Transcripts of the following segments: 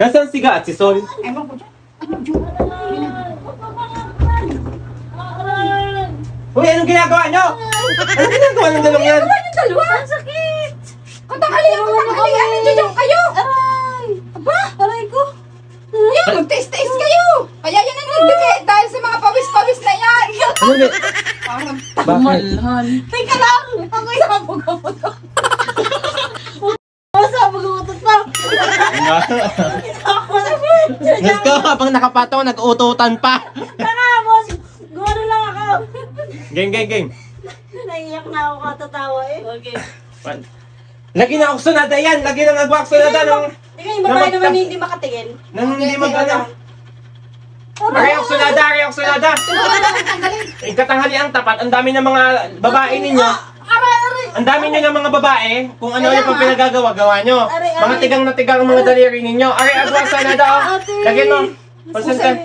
Nasaan si Ga at si Sol? Ewan ko dyan. Uy, anong ginagawa nyo? Anong ginagawa ng dalawang yan? Ano yung dalawa? Ang sakit! Katanghalian! Nandiyan kayo! Aray! Aba! Aray ko! Yan, mag-taste-taste kayo! Kaya yan ang nagdikit dahil sa mga pawis-pawis na yan! Ano ba? Parang Bakit? teka lang! Ako isabog-abog. Masabog-abog pa! Gusto, habang nakapataw, nag-ututan pa. Tara, boss! Gawano lang ako! Game. Naiiyak na ako katatawa eh. Okay. Lagi na aksunada yan. Lagi na nag-aksunada ng... Tingnan yung babae naman hindi makatingin. Nang hindi mag-ano. Aray aksunada. Yung katanghaliang tapat, ang dami ng mga babae ninyo. Ang dami nyo ng mga babae, kung ano yung pang pinagagawa-gawa nyo. Mga tigang na tigang mga daliri ninyo. Aray, agwasanada oh. Lagyan mo. Pansanta.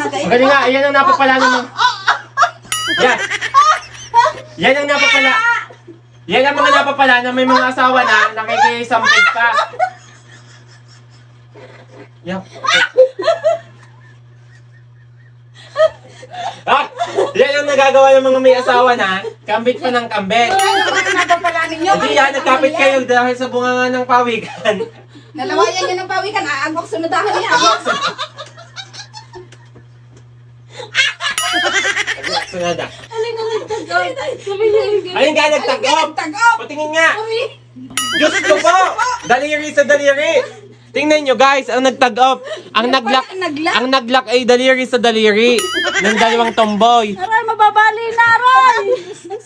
Magaling nga, ayan ang napapala naman. Yan. Yan ang napapala. Yan ang mga napapala na may mga asawa na nakikisampid ka. Yan. Yan ang nagagawa ng mga may asawa na kambit pa ng kambit. Hindi yan, nagkapit kayo dahil sa bunganga ng pawikan. Nalawayan niya ng pawikan, aagwak sunadahan niya. Sunada. Alin na nagtagop? Alin ka nagtagop? Patingin nga. Diyos ko po! Daliri sa daliri. Tingnan nyo guys, ang nagtag-up. Ang naglock ay daliri sa daliri ng dalawang tomboy. Aray, mababali na, aray!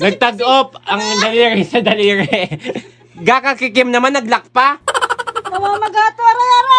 Nagtag-up ang daliri sa daliri. Gakakikim naman, naglock pa. Namamagato, aray, aray!